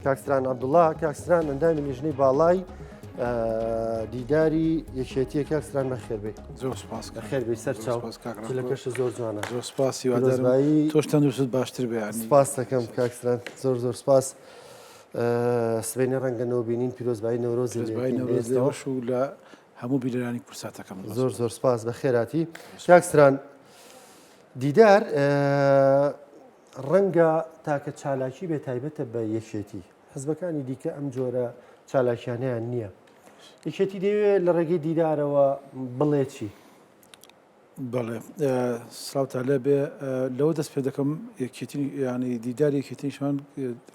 کاکسران عەبدوڵڵا کاکسران ئەندامی لیژنەی باڵای دیداری یەکێتیە کاکسران بەخێربێ زۆر سپاس بەخێربێ سەر چاو لە کەشە زۆر جوانە زۆر سپاسی وادارم تۆش تەندروست باشتر بێ سپاس دەکەم کاکسران زۆر سپاس سبەینە ڕەنگە نەوەبینین پیرۆزبایی نەورۆزەوەش و لە هەموو بیرانی کورساتەکەم زۆر سپاس بەخێراتی کاکسران دیدار ڕەنگە تاکە چالاکی بێتایبەتە بە یەکێتی حزبەکانی دیکە ئەم جۆرە چالاکیانیان نییە یەکێتی دەوێت لە ڕێگەی دیدارەوە بڵێ چی؟ بەڵێ ساوتا لێ بێ لەوە دەست پێ دەکەم یەکێتی ینی دیداری یەکێتیشمان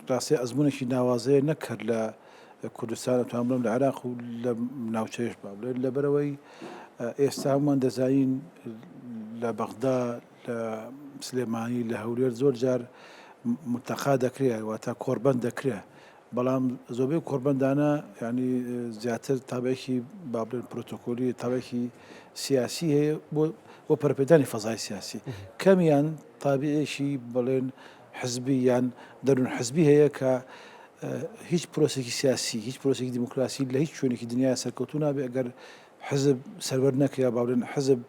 ڕاستی ئەزمونێکی ناوازەیە نەکرد لە کوردستان توان بڵم لە عێراق و لە ناوچەیەش با بڵێ لەبەرەوەی ئێستا هەمومان دەزانین لە بەغدا لە سلێمانی لە هەولێر زۆر جار متەقا دەکرێت واتە کۆربەند دەکرێت بەڵام زۆربەی کۆربەندانە ینی زیاتر تابێکی با بڵێن پرۆتۆکۆلی تابێکی سیاسی هەیە بۆ پەرپێدانی فەزای سیاسی کەمیان تابعێکی بڵێن حزبی یان دەروون حزبی هەیە کە هیچ پرۆسێکی سیاسی هیچ پرۆسێکی دیموکراسی لە هیچ شوێنێکی دنیای سەرکەوتوو نابێ ئەگەر حزب سەرەر نەکرێ با بڵێن حزب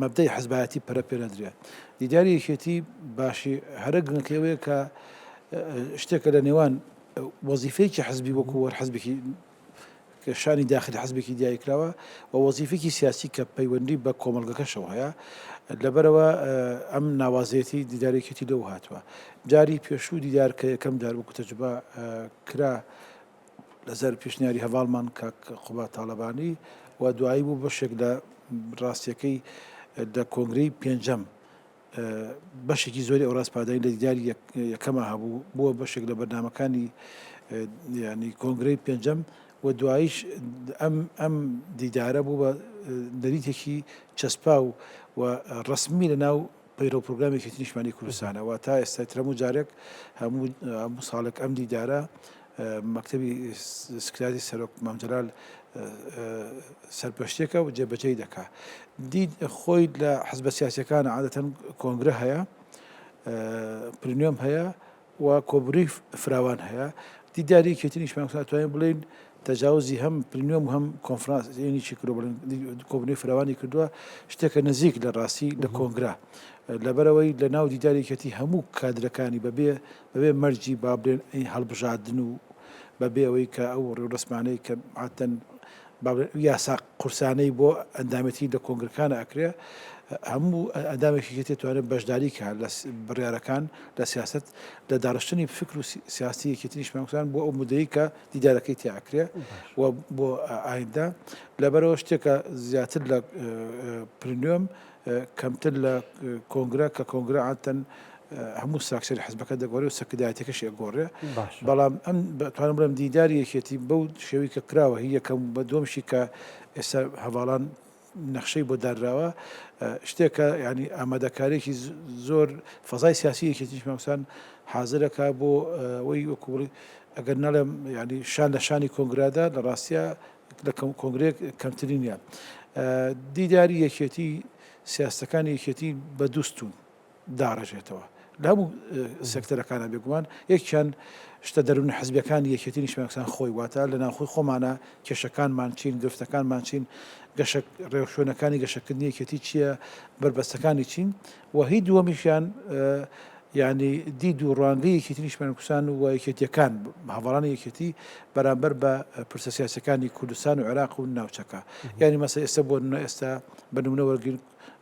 مەبدەی حزبایەتی پەرە پێ نەدرێ دیداری یەکێتی باشی هەرە گرنگەکەوەیە کە شتێکە لە نێوان وەزیفەیەکی حزبی وەکو وەرحزبێکی شانی داخلی حزبێکی دیاریکراوە و وەزیفێکی سیاسی کە پەیوەندی بە کۆمەلگەکەشەوە هەیە لەبەرەوە ئەم ناوازەیەتی دیدارێکێتی لەو هاتووە جاری پێشوو دیدار کە یەکەم جار وەکو تەجوبە کرا لەسەر پێشنیاری هەواڵمان کە خوبا تاالبانی و دوایی بوو بەشێک لە ڕاستیەکەی لە کۆنگرەی پێنجەم بەشێکی زۆری ئەو ڕاستپادانی لە دیداری یەکەمە هەبوو بووە بەشێک لە بەرنامەکانی ینی کۆنگرەی پێنجەم و دواییش ئەم دیدارە بوو بە نەریتێکی چەسپا و ڕسمی لە ناو پەیرۆ پرۆگرامێکی نیشتمانی کوردستانەوە تا ئێستا ترەموو جارێک هەموو ساڵێک ئەم دیدارە مەکتەبی سکرای سەرۆک مامجلال سەرپەشتێکە و جێبەجێی دەکا دید خۆی لە حزبە سیاسیەکان عادەتەن کۆنگرە هەیە پرینیۆم هەیە و کۆبوونەی فراوان هەیە دیداری یەکێتی نیشتمان توانین بڵێن تەجاوزی هەم پرینیۆم و هەم کۆنفرانسێنیی کردو بڵێن کۆبوونەی فراوانی کردووە شتێکە نزیک لە ڕاستی لە کۆنگرە لەبەرەوەی لە ناو دیداری یەکێتی هەموو کادرەکانی بەبێ مەرجی با بڵێن هەڵبژاردن و بەبێ ئەوەی کە ئەو ڕێوەسمانەی کە عادەتەن یاسا قورسانەی بۆ ئەندامەتی لە کۆنگرەکانە ئەکرێ هەموو ئەندامێکی توانێت بەشداری کە لە بڕیارەکان لە سیاست لە داڕشتنی فکر و سیاسی یەکێتی نیشتمانکوردستان بۆ ئەو مودەیە کە دیدارەکەی تیاکرێ و بۆ ئایندا لەبەرەوە شتێکە زیاتر لە پرینیۆم کەمتر لە کۆنگرە کە کۆنگرە عادەتەن هەموو ساکسەری حزبەکە دەگۆڕێ و سەکردایەتەکەش ئەگۆڕێ بەڵام ئەم توانم بڵێم دیداری یەکێتی بەو شێوەی کە کراوە هی یەکەم بە دۆمشی کە ئێستا هەواڵان نەخشەی بۆ دارراوە شتێکە ینی ئامادەکارێکی زۆر فەزای سیاسی یەکێتی نیشتمانکوردستان حازرەکە بۆ ئەوەی وەکوڵی ئەگەر نەڵێم ینی شان لە شانی کۆنگرادا لە ڕاستیە لە کۆنگرەیەک کەمترین نیە دیداری یەکێتی سیاستەکانی یەکێتی بە دووستون داڕژێتەوە لە هەموو سێکتەرەکانە بێگومان یەکیان شتە دەروون حزبەکانی یەکێتی نیشتمانکوردستان خۆی واتە لە ناوخۆی خۆمانە کێشەکانمان چین گرفتەکانمان چین گەشە ڕێوشوێنەکانی گەشەکردنی یەکێتی چییە بربەستەکانی چین و هی دووەمیشیان ینی دید و ڕوانگەی یەکێتی نیشتمانکوردستان و یەکێتیەکان هەواڵانی یەکێتی بەرامبەر بە پرسە سیاسەکانی کوردستان و عێراق و ناوچەکە ینی مەسە ئێستا بۆ ئێستا بە نمونە وەرگین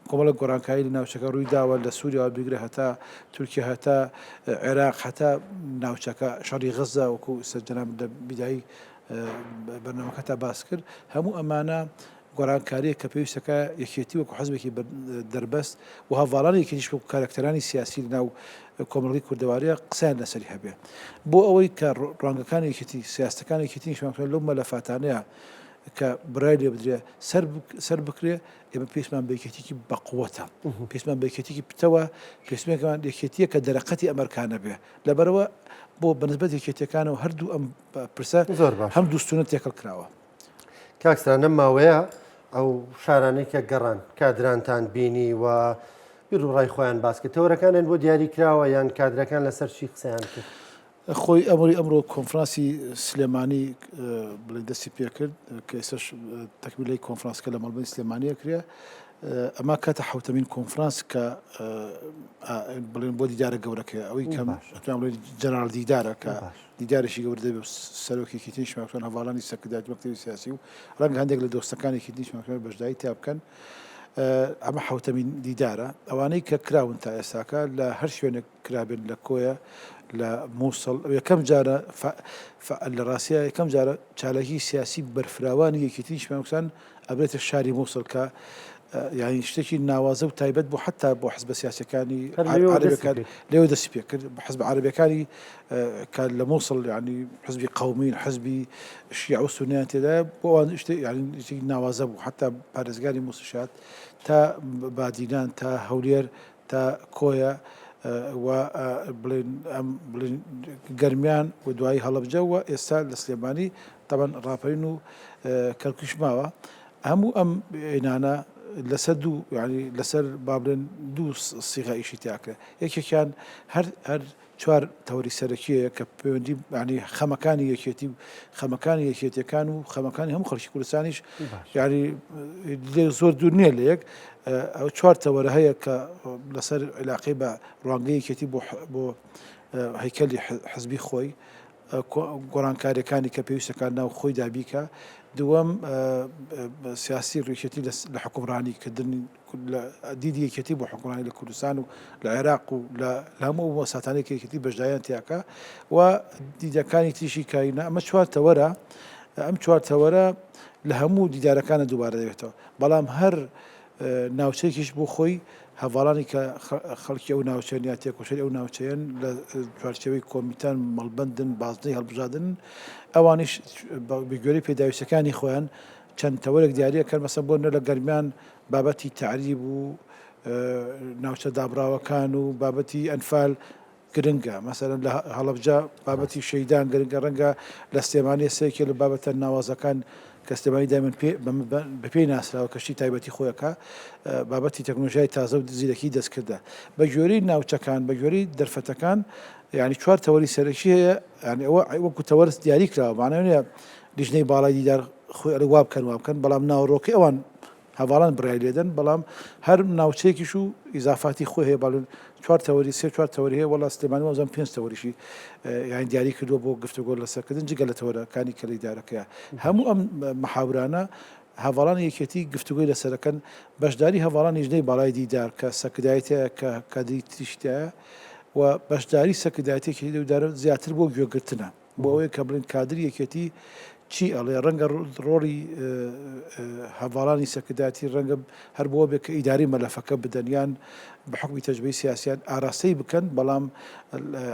کۆمەڵە گۆڕانکایی لە ناوچەکە ڕووی داوە لە سووریاوە بگرە هەتا تورکیا هەتا عێراق هەتا ناوچەکە شەڕی غەزا وەکو سەرجەناب لە بیدایی بەرنامەکە تا باس کرد هەموو ئەمانە گۆڕانکاریە کە پێویستەکە یەکێتی وەکو حزبێکی دەربەست و هەواڵانی یەکێتیش وەکو کارکتەرانی سیاسی لەناو کۆمەڵگەی کوردەواریە قسەیان لەسەری هەبێ بۆ ئەوەی کە ڕوانگەکانی یەکێتی سیاستەکانی یەکێتی نیشتمانکوردستان لەو مەلەفاتانەیە کە برای لێ بدرێ سەر بکرێ ئێمە پێشمان بە یەکێتیی بەقووەتە پێشمان بە یەکێتیی پتەوە پێشمێکمان یەکێتیە کە دەرەقەتی ئەمریکانە بێ لەبەرەوە بۆ بەنسبەت یەکێتیەکانەوە هەردوو ئەم پرسە هەم دووستونە تێکەڵ کراوە کاکسران ئەم ماوەیە ئەو شارانەی کە گەڕان کادرانتان بینی و بیر و ڕای خۆیان باس کرد تەورەکانیان بۆ دیاری کراوە یان کادرەکان لەسەر چی قسەیان کرد خۆی ئەمڕۆ کۆنفرانسی سلێمانی بڵێن دەستی پێ کرد کە ئێستاش تەکمیلەی کۆنفرانسکە لە مەڵبەری سلێمانیە کرێ ئەما کاتە حوتەمین کۆنفرانس کە بڵێن بۆ دیدارە گەورەکە ئەوەی کەم جەنرال دیدارە کە دیدارێکی گەورە دەبێت سەرۆکێکی تیشماکەن هەواڵانی سەکردات مەکتەبی سیاسی و ڕەنگە هەندێک لە دۆستەکانێکی دیشماکەن بەشداری تا بکەن ئەمە حوتەمین دیدارە ئەوانەی کە کراون تا ئێستاکە لە هەر شوێنێک کرابن لە کۆیە لە مووسڵ یەکەم جارە لە ڕاستیە یەکەم جارە چالاکی سیاسی بەرفراوانی یەکێتی نیشتیمانیەکان ئەبرێتە شاری مووسڵ کە یعنی شتێکی ناوازە و تایبەت بوو حتا بۆ حزبە سیاسەکانی عەرەبیەکان لێوە دەستی پێ کرد حزب عەرەبیەکانی کە لە مووسڵ یعنی حزبی قەومی حزبی شیعە و سونییان تێدایە بۆ ئەوان شتێک یعنی شتێکی ناوازە بوو حتا پارێزگاری مووسڵ تا بادینان تا هەولێر تا کۆیە و بڵێن گەرمیان و دوایی هەڵەبجە و ئێستا لە سلێمانی تەبەن ڕاپەرین و کەرکوش ماوە هەموو ئەم عینانە لەسەر دوو ینی لەسەر با بڵێن دوو سیغا ئیشی تیاکرێ یەکێکیان هەر چوار تەوەری سەرەکیەیە کە پەیوەندی ینی خەمەکانی یەکێتی خەمەکانی یەکێتیەکان و خەمەکانی هەموو خەڵکی کوردستانیش ینی زۆر دوور نییە لە یەک ئەو چوار تەوەرە هەیە کە لەسەر علاقەی بە ڕوانگەی یەکێتی بۆ هەیکەلی حزبی خۆی گۆڕانکاریەکانی کە پێویستەکان ناو خۆی دابیکە دووەم سیاسی ڕێکێتی لە حکومڕانیکردنی دیدی یەکێتی بۆ حکومڕانی لە کوردستان و لە عێراق و لە هەموو وەساتانێک یەکێتی بەشداریان تیاکە و دیدەکانی تریشی کاینە ئەمە چوار تەوەرە ئەم چوار تەوەرە لە هەموو دیدارەکانە دووبارە دەبێتەوە بەڵام هەر ناوچەیەکیش بۆ خۆی هەواڵانی کە خەڵکی ئەو ناوچەیان یا تێکۆشەری ئەو ناوچەیەن لە چوارچێوەی کۆمیتان مەڵبەندن بازنەی هەڵبژاردن ئەوانیش بەگوێرەی پێداویستەکانی خۆیان چەند تەوەرێک دیارەکەن مەسەن بۆ لە گەرمیان بابەتی تعریب و ناوچە دابراوەکان و بابەتی ئەنفال گرنگە مەسەرەن لە هەڵەبجە بابەتی شەیدان گرنگە ڕەنگە لە سلێمانی سێکێ لە بابەتە ناوازەکان کە سلێمانی دایمەن بە پێی ناسراوە کەشتی تایبەتی خۆیەکە بابەتی تەکنۆلۆژیای تازە و زیرەکی دەستکردە بە گوێرەی ناوچەکان بە گوێرەی دەرفەتەکان یعنی چوار تەوەری سەرەکی هەیە ینی ئەوە وەکو تەوەرس دیاری کراوە مانەوەیە لیژنەی باڵای دیدار خۆی ئەڵێ وا بکەن بەڵام ناوڕۆکەی ئەوان هەواڵان بڕای لێدەن بەڵام هەر ناوچەیەکیش و ئیزافاتی خۆی هەیە باڵن چوار تەوەری چوار تەوەری هەیە وەڵا سلێمانی وەزان پێنج تەوەریشی یانی دیاری کردووە بۆ گفتوگۆ لەسەرکردن جگە لە تەوەرەکانی کە ئیدارەکەیە هەموو ئەم مەحاورانە هەواڵانی یەکێتی گفتوگۆی لەسەرەکەن بەشداری هەواڵان لیژنەی باڵای دیدار کە سەکردایەتەیە کە کادری تریشتایە و بەشداری سەکردایەتێکی دەودارە زیاتر بۆ گوێگرتنە بۆ ئەوەیە کە بڵێن کادری یەکێتی چی ئەڵێ ڕەنگە ڕۆڵی هەواڵانی سەکردایەتی ڕەنگە هەر بۆ بێت کە ئیداری مەلەفەکە بدەنیان بە حکمی تەجربەی سیاسیان ئاراستەی بکەن بەڵام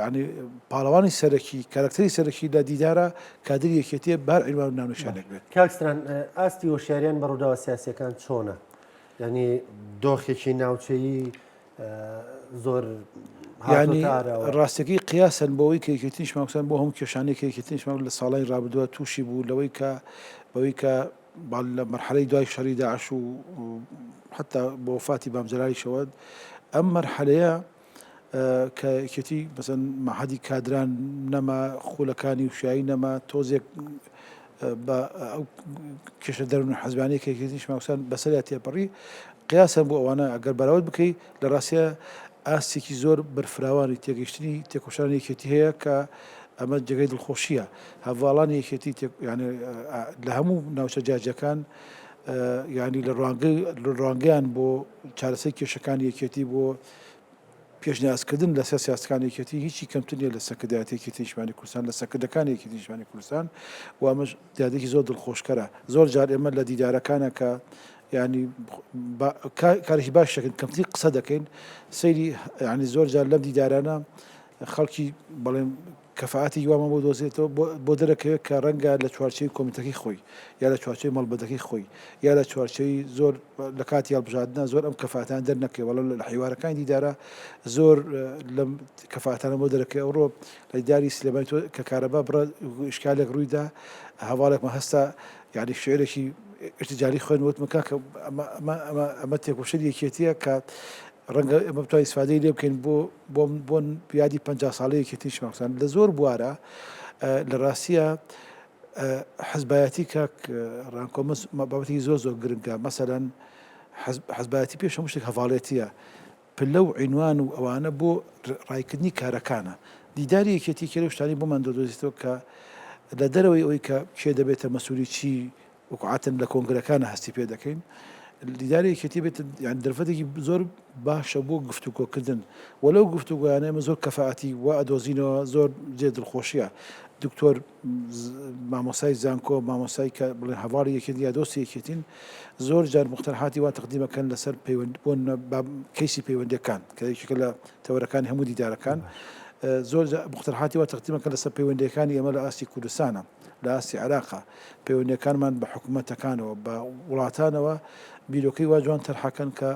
ینی پاڵەوانی سەرەکی کارکتەری سەرەکی لە دیدارە کادری یەکێتیە بار عیلمان و ناونیشانێک بێت کاکستران ئاستی هۆشیاریان بە ڕووداوە سیاسیەکان چۆنە ینی دۆخێکی ناوچەیی زۆر ینی ڕاستەکەی قیاسن بۆەوەی کە یەکێتی شماکسان بۆ هەموو کێشانێک یەکێتی شماک لە ساڵی ڕابردووە تووشی بوو لەوەی کە بەوەی کە لە مەرحەلەی دوای شەڕی داعش و حتا بۆ وفاتی بامجەلالی شەوەد ئەم مەرحەلەیە کە یەکێتی مەسەن مەعهەدی کادران نەما خولەکانی وشایی نەما تۆزێک بە ئەو کێشە دەرون حەزبانەیە کە یەکێتی شماکسان بەسەریا تێپەڕی قیاسن بۆ ئەوانە ئەگەر بەراورد بکەی لە ڕاستیە ئاستێکی زۆر بەرفراوانی تێگەیشتنی تێکۆشانی یەکێتی هەیە کە ئەمە جێگەی دڵخۆشیە هەواڵانی یەکێتی لە هەموو ناوچە جاجەکان ینی لە ڕوانگەیان بۆ چارەسەری کێشەکانی یەکێتی بۆ پێشنیازکردن لە سیاسەکانی یەکێتی هیچی کەمتر نیە لە سەکردایەتێکی نیشتیمانی کوردستان لە سەکردەکانی یەکێتی نیشتیمانی کوردستان و ئەمەش دیادێکی زۆر دڵخۆشکەرە زۆر جار ئێمە لە دیدارەکانە کە ینی کارێکی باش شەکەن کەمتری قسە دەکەین سەیری ینی زۆر جار لەم دیدارانە خەڵکی بەڵێن کەفاعەتی وامە بۆ دۆزێتەوە بۆ دەرەکەوێت کە ڕەنگە لە چوارچەوەی کۆمیتەکەی خۆی یا لە چوارچەوەی مەڵبەتەکەی خۆی یا لە چوارچەوەی زۆر لە کاتی هەڵبژاردنە زۆر ئەم کەفاعەتان دەرنەکەی وەڵام لە حیوارەکانی دیدارە زۆر لەم کەفاعەتانە بۆ دەرەکەی ئەوڕۆ لە دیداری سلێمانی کە کارەبا بڕە ئیشکالێک ڕوویدا هەواڵێکمە هەستا یعنی شعرێکی ارتجالی خوێن وتمەکە کە ئەمە تێکۆشەری یەکێتیە کە ڕەنگە ئەمە بتوانین ئیسفادەی لێ بکەین بۆ پیادی 50 ساڵەیەکی شماکسان لە زۆر بوارە لە ڕاستیە حەزبایەتی کاک ڕانکۆمس بابەتی زۆر گرنگە مەسەلەن حەزبایەتی پێش هەموو شتێک هەڤاڵێتیە پلە و عینوان و ئەوانە بۆ ڕایکردنی کارەکانە دیداری یەکێتی کێرە شتانی بۆمان دۆزیێتەوە کە لە دەرەوەی ئەوەی کە کێ دەبێتە مەسوولی چی وقعاتن لە کۆنگرەکانە هەستی پێ دەکەین دیداری یەکێتی بێت یان دەرفەتێکی زۆر باشە بۆ گفتوگۆکردن وەلەو گفتوگویانە ئێمە زۆر کەفاەتی وا ئەدۆزینەوە زۆر جێ دڵخۆشیە دکتۆر مامۆسای زانکۆ مامۆسای کە بڵێن هەواڵی یەکێتی یا دۆستی یەکێتین زۆر جار مختەرحاتی وا تەقدیمەکەن لەسەر کەیسی پەیوەندیەکان کە یەکێکە لە تەوەرەکانی هەموو دیدارەکان زۆر مختەرحاتی وا تەقدیمەکەن لەسەر پەیوەندیەکانی ئێمە لە ئاستی کوردستانە لە ئاستی عێراقا پەیوەندیەکانمان بە حکوومەتەکانەوە بە وڵاتانەوە بیرۆکەی وا جوان تەرحەکەن کە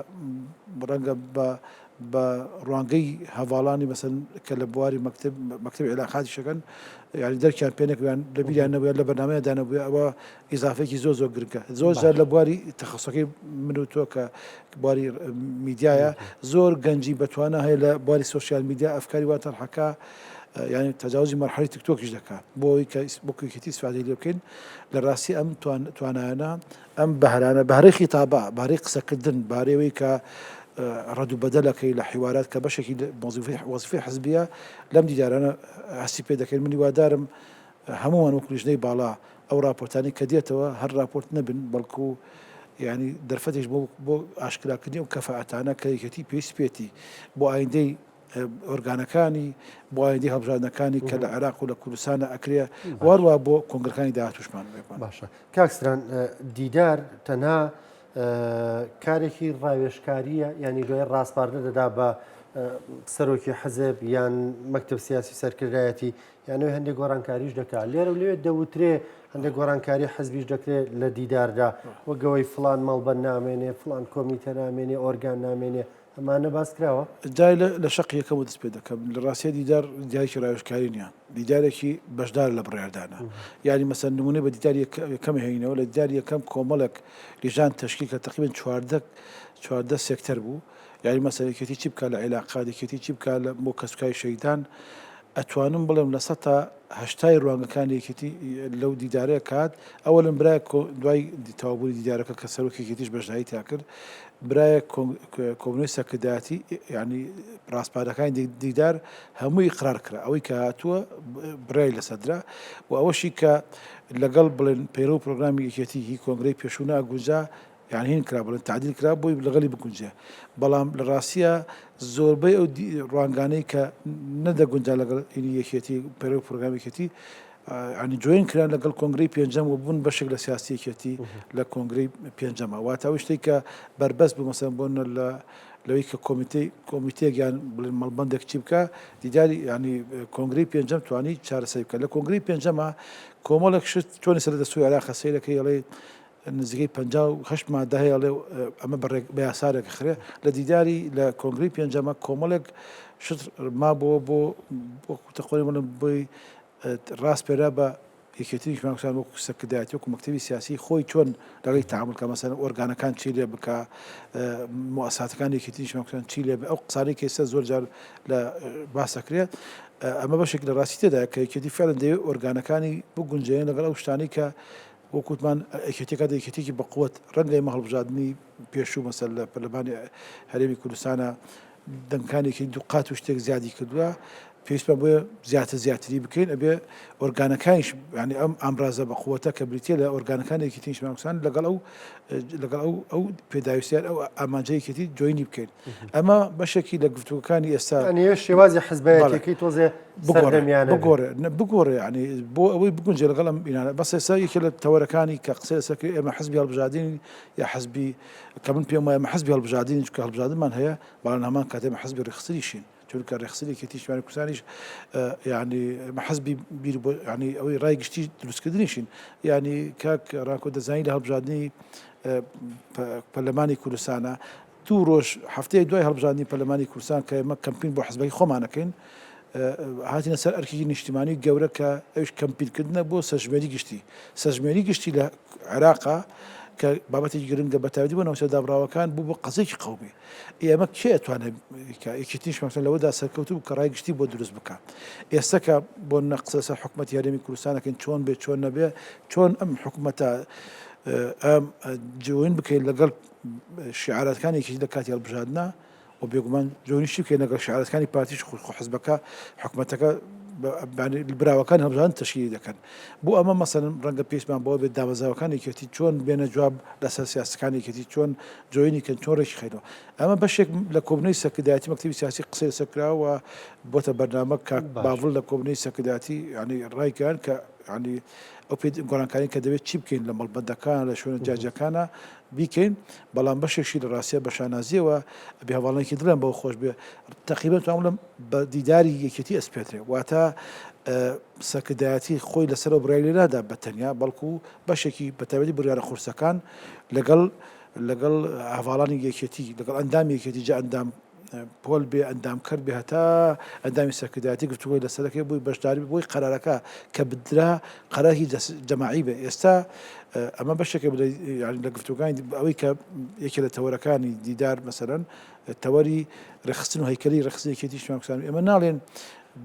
ڕەنگە بە ڕوانگەی هەواڵانی مەسەن کە لە بواری مەکتەبی عێلاقاتی شەکەن یعنی دەرکیان پێ نەکەویان لە بیریان نەبووە لە بەرنامەیەدا نەبووە ئەوە ئیزافێکی زۆر گرنگە زۆر جار لە بواری تەخەسوسەکەی من و تۆ کە بواری میدیایە زۆر گەنجی بەتوانە هەیە لە بواری سۆسیال میدیا ئەفکاری وا تەرحەکە يعني تجاوزی مەرحەلی تیکتۆکیش دەکات بۆی کە بۆکوێتی استفادەی لێ بکەین لە ڕاستی ئەم توانایانە ئەم بەهرانە بەهرەی خیتابە بەهرەی قسەکردن بارەوەی کە ڕەد و بەدەلەکەی لە حیوارات کە بەشێکی وەزیفەی حزبیە لەم دیدارانە هەستی پێ دەکەین منی وادارم هەمووان وەکو لیژنەی باڵا ئەو راپۆرتانی کە دێتەوە هەر راپۆرت نەبن بەڵکو يعني دەرفەتێک بۆ ئاشکراکردنی و کەفاەتانە کە یەکێتی پێویست پێێتی بۆ ئایندەی ئۆرگانەکانی بۆ ئایندەی هەڵبژاردنەکانی کە لە عێراق و لە کوردستانە ئەکرێ وارووا بۆ کۆنگرەکانی داهاتووشمان باشە کاکسران دیدار تەنها کارێکی ڕاوێژکاریە ینی دوای ڕاستپاردنە دەدا بە سەرۆکی حەزب یان مەکتەب سیاسی سەرکردایەتی یانەوەی هەندێک گۆڕانکاریش دەکات لێرە و لێوێت دەوترێ هەندێک گۆڕانکاری حەزبیش دەکرێت لە دیداردا وەگەوەی فلان مەڵبەر نامێنێ فلان کۆمیتە نامێنێ ئۆرگان نامێنێ ئەمانە باس کراوە جای لە شەق یەکەم دەست پێ دەکەم لە ڕاستی دیدار دیارێکی ڕاوێژکاری نییە دیدارێکی بەشدار لە بڕیاردانە یعنی مەسەن نمونەی بە دیدار یەکەم هێنەوە لە دیدار یەکەم کۆمەڵێک لیژان تەشکیل کە تقریباً 14 سێکتەر بوو یعنی مەسەن یەکێتی چی بکات لە عێلاقات یەکێتی چی بکات لە بۆ کەسوکاری شەیدان ئەتوانم بڵێم لە 180 ڕوانگەکانی یەکێتی لەو دیدارەیە کات ئەوەلم برای دوای تەواوبووی دیدارەکە کە سەرۆکێکێتیش بەشداری تا کرد برایە کۆمنۆی سەرکردایەتی یعنی ڕاستپارەکانی دیدار هەمووی قرار کرا ئەوەی کە هاتووە برای لەسەدرا و ئەوەشی کە لەگەڵ بڵێن پەیرە و پرۆگرامی یەکێتی هی کۆنگرەی پێشوونە ئەگوجا یان هین کرا بڵێن تعدیل کرا بۆی لەگەڵی بگونجێ بەڵام لە ڕاستیە زۆربەی ئەو ڕوانگانەی کە نەدەگونجا لەگەڵ یەکێتی پەیرە و پرۆگرامی یەکێتی ینی جوین کران لەگەڵ کۆنگرەی پێنجەم و بوون بەشێک لە سیاسیەکێتی لە کۆنگرەی پێنجەمە واتەوەی شتێک کە بەربەست بوو مەسەن بۆن لەوەی کە کۆمیتێکیان بڵێن مەڵبەندێک چی بکە دیداری ینی کۆنگرەی پێنجەم توانی چارەسەری بکە لە کۆنگرەی پێنجەمە کۆمەڵێک شت چۆنی سەر دەستوی عێراق سەیرەکەی ئەڵێ نزیکەی 58 مادە هەیە ئەڵێ ئەمە بە یاسارێک خرێ لە دیداری لە کۆنگرەی پێنجەمە کۆمەڵێک شت ما بۆ تەخۆری بڵێن بۆی ڕاست پێرا بە یەکێتی شماکسان وەکو سەرکردایەتی وەکو مەکتەبی سیاسی خۆی چۆن لەگەڵی تعامل کە مەسەن ئۆرگانەکان چی لێ بکە موسساتەکانی یەکێتی شماکسان چی لێ ئەو قسانەی کە ئێستا زۆر جار لە باسەکرێت ئەمە بەشێک لە ڕاستی تێدا کە یەکێتی فعلەن دەوێت ئۆرگانەکانی بگونجێن لەگەڵ ئەو شتانی کە وەکوتمان یەکێتێکە یەکێتێکی بەقوت ڕەنگەی مەهەڵبژاردننی پێشوو مەسەل لە پەرلەمانی هەرێمی کوردستانە دەنگکانێکی دووقات و شتێک زیادی کردووە پێویستمان بۆیە زیاتری بکەین ئەبێ ئۆرگانەکانیش ینی ئەم ئامرازە بە قووەتە کە بریتە لە ئۆرگانەکانی یەکێتی شماکسان لەگەڵ ئەو پێداویستیان ئەو ئامانجەیەکێتی جوینی بکەین ئەمە بەشێکی لە گفتوگەکانی ئێستا شێوازی حزبەیەکەی تۆزێ بگۆڕێ ینی بۆ ئەوەی بگونجێ لەگەڵ ئەم بینانە بەس ئێستا یەکێ لە تەوەرەکانی کە قسە لەسەر ئێمە حزبی هەڵبژاردین یا حزبی کە من پێم وایە ئێمە حزبی هەڵبژاردین چونکە هەڵبژاردنمان هەیە بەڵام هەمان کاتێ ئێمە حزبی ڕێخستریشین چونکە ڕێخستریەکێتی شوێنی کوردستانیش یعنی حزبی بیر بۆ ینی ئەوەی ڕای گشتی دروستکردنیشین ینی کاک ڕاکۆ دەزانی لە هەڵبژاردننی پەرلەمانی کوردستانە دوو ڕۆژ هەفتەیە دوای هەڵبژاردننی پەرلەمانی کوردستان کە ئێمە کەمپین بۆ حزبەکەی خۆمانەکەین هاتینە سەر ئەرکێکی نیشتیمانی گەورە کە ئەوش کەمپینکردنە بۆ سەرژمێری گشتی لە عێراقا کە بابەتی گرنگە بەتاویدی بۆ ناوچە دابراوەکان بوو بۆ قەزێکی قەومی ئێمە کێ توانێت یەکێتیش مەسەن لەوەدا سەرکەوتوو کە ڕای گشتی بۆ دروست بکە ئێستا کە بۆ نەقسە سەر حکوومەتی هەرێمی کوردستانەکەن چۆن بێت چۆن نەبێ چۆن ئەم حکوومەتە ئەم جوین بکەیت لەگەڵ شعارەتەکانێکی لە کاتی هەڵبژاردنە و بێگومان جوێنیشتی بکەین لەگەڵ شعارەتەکانی پارتیش حزبەکە حکوومەتەکە براوەکان هەڵبژاردن تەشکیل دەکەن بۆ ئەمە مەسەلەن ڕەنگە پێشمان بەوە بێت دامەزراوەکانی یەکێتی چۆن بێنە جواب لەسەر سیاسەکانی یەکێتی چۆن جوێنی کەن چۆن ڕێکی خەینەوە ئەمە بەشێک لە کۆبنەی سەرکردایەتی مەکتەبی سیاسی قسەی لەسەرکراوە بۆتە بەرنامە کاک باڤڵ لە کۆبنەی سەرکردایەتی ینی ڕایگەیان کە ینی ئەو پێ گۆرانکاری کە دەوێت چی بکەین لە مەڵبەندەکان لە شوێنە جاجەکانە بیکەین بەڵام بەشێکی لە ڕاستیە بە شانازیەوە بێ هەواڵێکی دڵیان بەوە خۆش بێ تەقریبەن توانم بە دیداری یەکێتی ئەسپێترێ واتە سەرکردایەتی خۆی لەسەر بڕای لێنادا بە تەنیا بەڵکو بەشێکی بەتایبەتی بڕیارە خورسەکان لەگەڵ هەواڵانی یەکێتی لەگەڵ ئەندامی یەکێتی جا ئەندام پۆل بێ ئەندام کرد بێ هەتا ئەندامی سەرکردایەتی گفتوگۆی لەسەرەکەی بووی بەشداری بۆی قەرارەکە کە بدرا قەراری جەماعی بێ ئێستا ئەمە بەشێکە لە گفتوگانی ئەوەی کە یەکێ لە تەوەرەکانی دیدار مەسەرەن تەوەری ڕێخستن و هەیکەلی ڕێخستنی یەکێتی شوێنکوسان ئێمە ناڵێن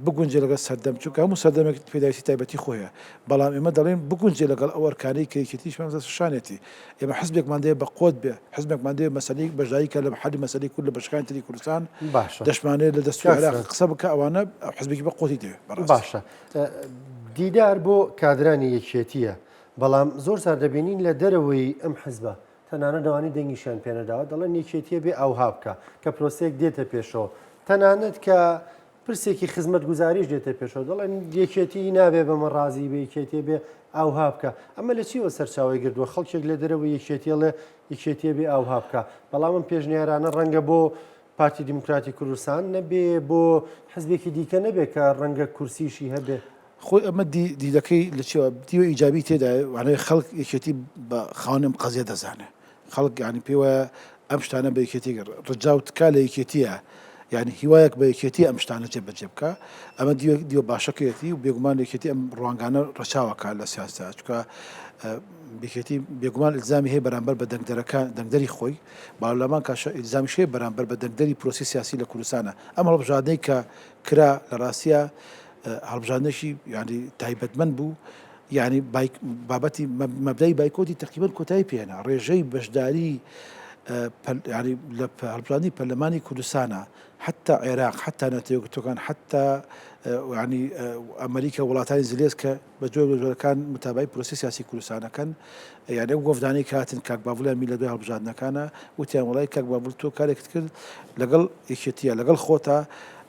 بگونجێ لەگەڵ سەردەم چونکە هەموو سەردەمێک پێداویستی تایبەتی خۆیە بەڵام ئێمە دەڵێن بگونجێ لەگەڵ ئەو ئەرکانەی کە یەکێتیش شانێتی ئێمە حزبێکمان دەیە بە قۆت بێ حزبێکمان دەیە مەسەلەی بەژایی کە لە حەلی مەسەلەی کورد لە بەشەکانی تری کوردستان دەشمانێت لە دەستوری عێراق قسە بکە ئەوانە حزبێکی بە قۆتی دەوێت باشە دیدار بۆ کادرانی یەکێتیە بەڵام زۆر سار دەبینین لە دەرەوەی ئەم حزبە تەنانەت دەوانی دەنگیشیان پێنەداوە دەڵێن یەکێتیە بێ ئەوها بکە کە پرۆسەیەک دێتە پێشەوە تەنانەت کە پرسێکی خزمەت گوزاریش دێتە پێشەوە دەڵێن یەکێتی نابێ بەمە ڕازی بێ یەکێتێ بێ ئەوها بکە ئەمە لە چیوە سەرچاوی گردووە خەڵکێک لە دەرەوەی یەکێتیڵێ یەکێتیە بێ ئەوها بکە بەڵام ئەم پێشنیارانە ڕەنگە بۆ پارتی دیموکراتی کوردستان نەبێ بۆ حزبێکی دیکە نەبێ کە ڕەنگە کورسیشی هەبێ خۆی ئەمە دیدەکەی لە چێوە دیوە ئیجابی تێدا وانەیە خەڵک یەکێتی بە خاونم قەزیە دەزانێ خەڵک ینی پێوە ئەم شتانە بە یەکێتی ڕجاوت کا لە یەکێتیە یعنی هیوایەک بە یەکێتی ئەم شتانە جێبەجێ بکە ئەمە دیوە باشەکەیەتی و بێگومان یەکێتی ئەم ڕوانگانە ڕەچاوەکە لە سیاستا چکە بێکێتی بێگومان ئیلزامی هەیە بەرامبەر بە دەنگدەری خۆی باڵەمان کاشە ئیلزامیش هەیە بەرامبەر بە دەنگدەری پرۆسی سیاسی لە کوردستانە ئەم هەڵبژاردنەی کە کرا لە ڕاستیە هەڵبژاردنێکی ینی تایبەتمەند بوو یعنی بابەتی مەبدای بایکۆتی تقریبان کۆتایی پێێنا ڕێژەی بەشداری ینی لە هەڵبژاردنی پەرلەمانی کوردستانە حتا عێراق حتا نەتەوەیەکگرتوەکان حتا ینی ئەمریکا وڵاتانی زلێز کە بە جۆرەکان متابعی پرۆسی سیاسی کوردستانەکەن یعنی ئەو گۆڤدانی کاتن کاک باڤڵیان می لە دوای هەڵبژاردنەکانە وتیان وڵای کاک باڤڵ تۆ کارێکت کرد لەگەڵ یەکێتیە لەگەڵ خۆتە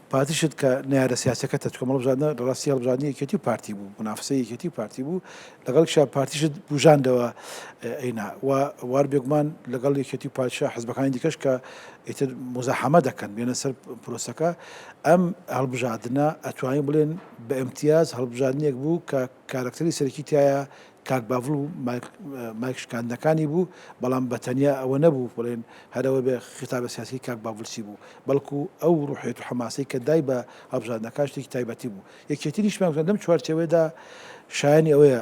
پارتیشت کە نیارە سیاسەکەتە چکە هەڵبژاردنە لە ڕاستی هەڵبژاردننی یەکێتی و پارتی بوو منافسەی یەکێتی و پارتی بوو لەگەڵ شا پارتیشت بژاندەوە ئەینا وار بێگومان لەگەڵ یەکێتی و پادشا حزبەکانی دیکەش کە ئیتر مزاحەمە دەکەن بێنە سەر پرۆسەکە ئەم هەڵبژاردنە ئەتوانین بڵێن بە ئیمتیاز هەڵبژاردنێک بوو کە کارکتەری سەرەکی تایە کاک باڤڵ و مایکشکاندەکانی بوو بەڵام بەتەنیا ئەوە نەبوو بڵێن هەرەوە بێ خیتابە سیاسی کاک باڤڵسی بوو بەڵکو ئەو ڕوحێت و حەماسی کە دای بە هەڵبژاردنەکان شتێکی تایبەتی بوو یەکێتی نیشمان لەم چوارچێوەیەدا شایانی ئەوەیە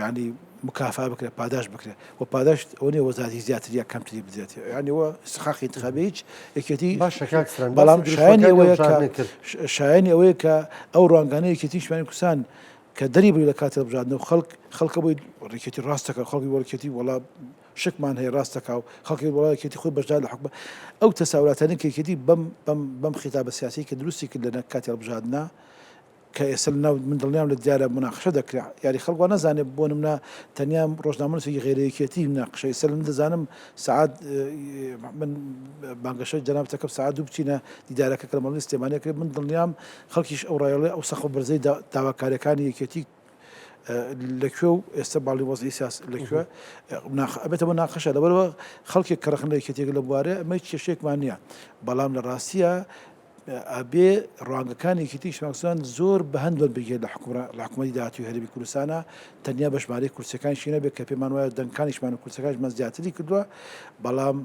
ینی مکافا بکرێ پاداش بکرێ و پاداش ئەو نیە وەزارەتی زیاتر یا کەمتری بدرێت ینیەوە استحقاقی انتخابی هیچ یەکێتی بەڵام شایانی ئەوەیە کە ئەو ڕوانگانەی یەکێتی نیشتیمانی کوردستان کە دەری بووی لە کاتە بژاردنەوە خەڵکە بووی ڕێکێتی ڕاستەکە خەڵکی وەڵکێتی وڵا شکمان هەیە ڕاستەکە و خەڵکی وڵایەتی خۆی بەشدار لە حکومە ئەو تەساوراتانە کە یەکێتی بەم خیتابە سیاسی کە دروستی کرد لە کاتی هەڵبژاردنە کە ئێستا ناو من دڵنیام لە دیارە مناقشە دەکرا یاری خەڵک نازانێت بۆ نمونە تەنیا ڕۆژنامەنووسێکی غێرەیەکێتی مناقشە ئێستا من دەزانم سعات من بانگەشەی جەنابەتەکەم سعات دوو بچینە دیدارەکە کە لە مەڵی سلێمانیە کرد من دڵنیام خەڵکیش ئەو ڕایەڵێ ئەو سەخۆ بەرزەی داواکاریەکانی یەکێتی لەکوێ و ئێستا باڵی وەزعی سیاسی لەکوێ ئەبێتەوە ناقەشە لەبەرەوە خەڵکێک کە ڕەخنە یەکێتێک لە بوارێ ئەمە کێشەیەکمان نییە بەڵام لە ڕاستیە ئەبێ ڕوانگەکانی یەکێتی شماکسان زۆر بە هەندوەر بگێت لە حکوومەتی داهاتووی هەرێمی کوردستانە تەنیا بە ژمارەی کورسەکانیشی نەبێت کە پێمان وایە دەنگەکانیشمان و کورسەکانیشمان زیاتری کردووە بەڵام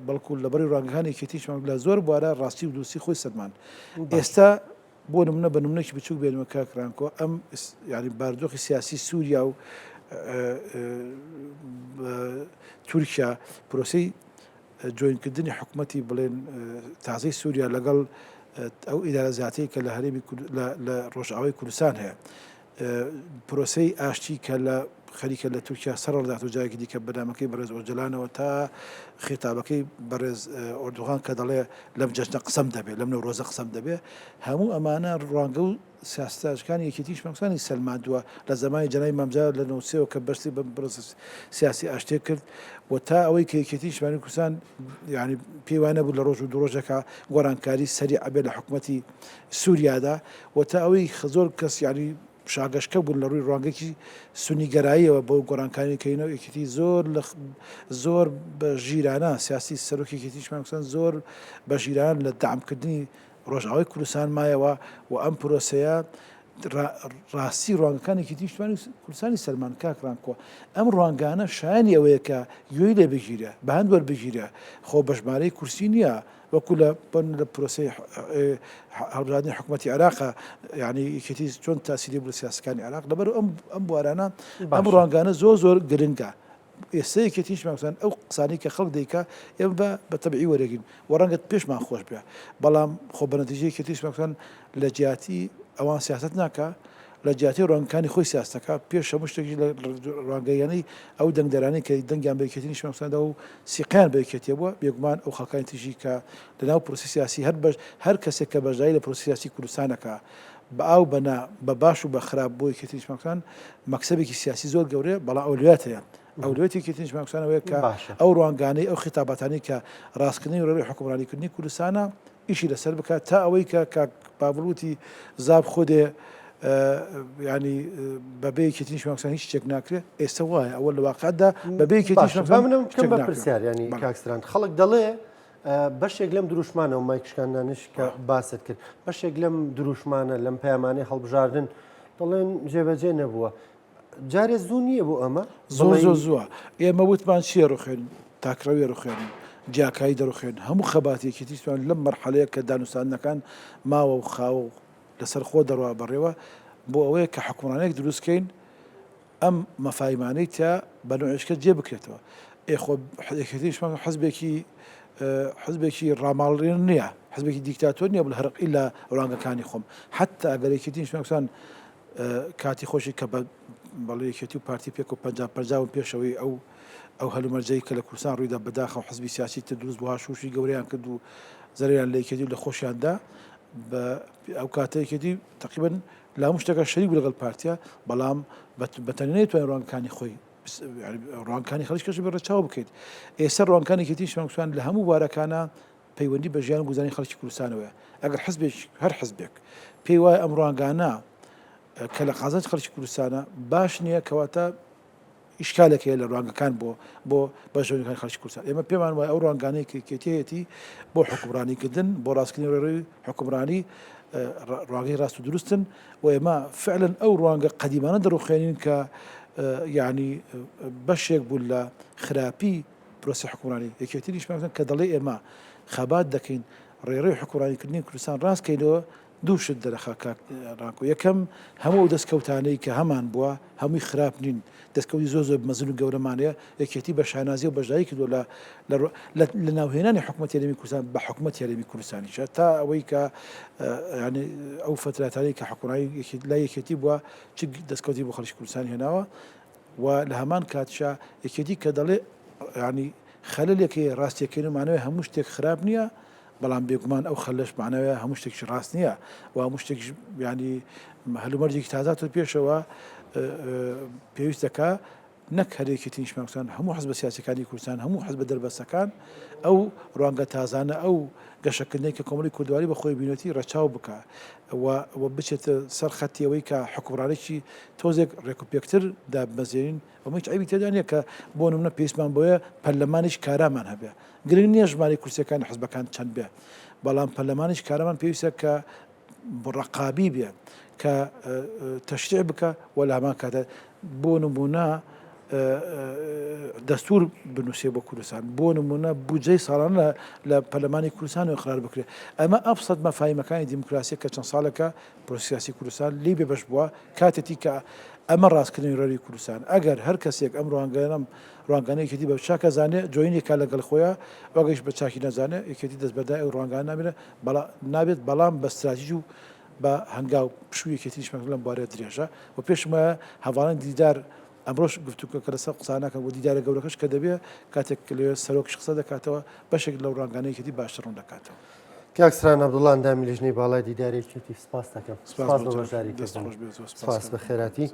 بەڵکو لەبەری ڕوانگەکانی یەکێتیشمان لە زۆر بوارە ڕاستی و دووسی خۆی سەرمان ئێستا بۆ نمونە بە نمونەی بچوو بێنمە کاکرانکۆ ئەم ینی باردۆخی سیاسی سووریا و تورکیا پرۆسی جوینکردنی حکوومەتی بڵێن تازەی سووریا لەگەڵ ئەو ئیدارە زیاتەی کە لە هەرێمی لە ڕۆژئاوای کوردستان هەیە پرۆسەی ئاشتی کە لە خەریکە لە تورکیا سەرڕدات و جایەکی دیکە بەنامەکەی بەڕێز ئۆجلانەوە تا خێتابەکەی بەڕێز ئۆردوغان کە دەڵێ لەم جەژنە قسەم دەبێت لەم ڕۆژە قسەم دەبێت هەموو ئەمانە ڕوانگە و سیاستەکانی یەکێتیش مەکسانی سەلماندووە لە زمانی جەنای مامجار لە نووسێەوە کە بەستی بە سیاسی ئاشتێ کرد و تا ئەوەی کە یەکێتی شمانی کوردستان یعنی پێوانە بوو لە ڕۆژ و دوڕۆژەکە گۆڕانکاری سەری عەبێ لە حکوومەتی سووریادا و تا ئەوەی زۆر کەس یعنی شاگەشکە بوون لە ڕووی ڕوانگەکی سونیگەراییەوە بۆ گۆڕانکاریکەینەوە یەکێتی زۆر بە ژیرانە سیاسی سەرۆکی یەکێتیشمان کوردستان زۆر بە ژیران لە دامکردنی ڕۆژئاوای کوردستان مایەوە و ئەم پرۆسەیە ڕاستی ڕوانگەکانێکی تیشتوانی کوردستانی سەلمان کاکڕانکۆ ئەم ڕوانگانە شایانی ئەوەیە کە گوێی لێ بگیرە بە هەند وەربگیرە خۆ بە ژمارەی کورسی نییە وەکو لە پرۆسی هەڵبژاردننی حکوومەتی عێراقە یعنی یەکێتی چۆن تاسیری بوو لە سیاسەکانی عێراق لەبەر ئەم بوارانە ئەم ڕوانگانە زۆر گرنگە ئێستا یەکێتیش ماکسان ئەو قسانی کە خەڵک دەیکا ئێمە بە تەبعی وەرەگین و ڕەنگەت پێشمان خۆش بێ بەڵام خۆ بە نەتیجەی یەکێتیش ماکسان لە جیاتی ئەوان سیاست ناکە لە جیاتی ڕوانگەکانی خۆی سیاستەکە پێش هەموو شتێکی لە ڕوانگەیانەی ئەو دەنگدەرانی کە دەنگیان بە یەکێتیش ماکساندا و سیقیان بە یەکێتیە بووە بێگومان ئەو خەڵکانی تیژی کە لەناو پرۆسی سیاسی هەر کەسێک کە بەشداری لە پرۆسی سیاسی کوردستانەکە بە ئاو بەنا بە باش و بە خراپ بۆ یەکێتیش ماکسان مەکسەبێکی سیاسی زۆر گەورەیە بەڵام ئەولویات هەیە ئەولوێتی یەکێتیش ماکسانەوەیە کە ئەو ڕوانگانەی ئەو خیتاباتانی کە ڕاستکردنی ڕێی حکومڕانیکردنی کوردستانە ئیشی لەسەر بکات تا ئەوەی کە پاڤڵوتی زاب خودێ ینی بەبێ یەکێتیش ماکسان هیچ شتێک ناکرێت ئێستا وایە ئەوە لە واقعدا بەبێ یەکێتیش بە پرسیار ینی کاکسران خەڵک دەڵێ بەشێک لەم دروشمانەوە مایکشکاندانش کە باست کرد بەشێک لەم دروشمانە لەم پەیامانەی هەڵبژاردن دەڵێن جێبەجێ نەبووە جارێ زوو نییە بۆ ئەمە زۆر زووە ئێمە وتمان چیە ڕوخێن تاکراوی ڕوخێن جیاکایی دەڕوخێن هەموو خەباتێکێتیشمان لەم مەرحەلەیە کە دانوستانەکان ماوە و خاوە لەسەر خۆ دەڕوا بەڕێوە بۆ ئەوەیە کە حکومڕانێک دروستکەین ئەم مەفاهیمانەی تا بە نوێشکە جێ بکرێتەوە ئێخۆ یەکێتیشمان حزبێکی ڕاماڵێن نییە حزبێکی دیکتاتۆر نییە بڵ هەرقی لە ڕوانگەکانی خۆم حتا ئەگەر یەکێتیشمان کاتی خۆشی کە بەڵێکێتی و پارتی پێک و پەنجاون پێشەوەی ئەو هەلومەرجەی کە لە کوردستان ڕوویدا بەداخە و حزبی سیاسی تر دروست بووە شوشی گەورەیان کرد و زەریان لە یەکێتی لە خۆشیاندا ئەو کاتەیەکێتی تقریبن لا هەموو شتێکە شەریک بوو لەگەڵ پارتیە بەڵام بەتەنێت توانین ڕوانگەکانی خۆی ڕوانگەکانی خەڵکیش بێ ڕەچاو بکەیت ئێستا ڕوانگەکانێکێتی شمەکسوان لە هەموو وارەکانە پەیوەندی بە ژیان و گوزانی خەڵکی کوردستانەوەیە ئەگەر هەر حزبێک پێی وایە ئەم ڕوانگانە کە لە قازانج خەڵکی کوردستانە باش نییە کەواتە ئیشکالێکەیە لە ڕوانگەکان بۆ بەژۆنەکانی خەڵکی کوردستان ئێمە پێمان وایە ئەو ڕوانگانەی کێتێتی بۆ حکومڕانیکردن بۆ ڕاستکردنی ڕێڕەوی حکومڕانی ڕوانگەی ڕاست و دروستن و ئێمە فعلەن ئەو ڕوانگە قەدیمانە دەڕوخێنین کە یعنی بەشێک بوو لە خراپی پرۆسی حکومڕانی یەکێتیش مەکسن کە دەڵێ ئێمە خەبات دەکەین ڕێڕەوی حکومڕانیکردنی کوردستان ڕاستکەینەوە دوو شت دەرەخا ڕانکۆ یەکەم هەموو دەستکەوتانەی کە هەمان بووە هەمووی خراپ نین دەستکەوتی زۆر مەزن و گەورەمانەیە یەکێتی بە شانازی و بەشداری کردو لە ناوهێنانی حکوومەت یاریمی کوردستان بە حکوومەت یاریمی کوردستانیشە تا ئەوەی کە ینی ئەو فتراتانی کە حکومڕانی لا یەکێتی بووە چ دەستکەوتی بۆ خەڵکی کوردستانی هێناوە و لە هەمان کاتشا یەکێتی کە دەڵێ ینی خەلەلێکی ڕاستیەکەینمانەوە هەموو شتێک خراپ نییە بەڵام بێگومان ئەو خەلەش معنەوە هەموو شتێکی ڕاست نییە و هەموو شتێک ینی هەلومەرجێکی تازات پێشەوە پێویستەکە نەک هەرێکێتی نیشمەکسان هەموو حزب سیاسەکانی کوردستان هەموو حزب دەربەستەکان ئەو ڕوانگە تازانە ئەو گەشەکردنەی کە کۆمەڵی کوردواری بە خۆی بینەتی ڕەچاو بکە و بچێتە سەر خەتیەوەی کە حکومڕانێکی تۆزێک ڕێکوپێکتر دابمەزێنین ئەمەی عیبی تێدا نییە کە بۆ نمونە پێویستمان بۆیە پەرلەمانیش کارامان هەبێ گرنگ نییە ژماری کورسیەکانی حزبەکان چەند بێ بەڵام پەرلەمانیش کارەمان پێویستە کە ڕقابی بێ کە تەشریع بکە و لە هەمان کاتە بۆ نمونە دەستور بنووسێ بۆ کوردستان بۆ نمونە بودجەی ساڵانە لە پەرلەمانی کوردستان قرار بکرێت ئەمە ئەبسەد مەفاهیمەکانی دیموکراسی کە چەند ساڵەکە پرۆسی سیاسی کوردستان لی بێ بەش بووە کاتێتی کە ئەمە ڕاستکردنی کوردستان ئەگەر هەر کەسێک ئەم ڕوانگانەیەکێتی بە چاکە زانێ جوینی کا لەگەڵ خۆیان وەگەیش بە چاکی نەزانێت یەکێتی دەست بەدای ئەو ڕوانگان نابێت بەڵام بە استراتیژی و بە هەنگاو پشوویەکێتی شمەک لەم بارەیە درێژە و پێشمە هەواڵان دیدار ئەمڕۆژ گفتوکە کە لەسەر قسانەکە بۆ دیدارە گەورەکەش کە دەبێت کاتێک لێ سەرۆک قسە دەکاتەوە بەشێک لەو ڕوانگانەیەکێتی باشتر ڕوون دەکاتەوە. کاکسران عەبدوڵڵا دامی لەژنەی باڵای دیدارێکی سپاس دەکەم. سپاس بە بەشداریتان. دەست ڕۆژ بێت. سپاس بە خێراتی.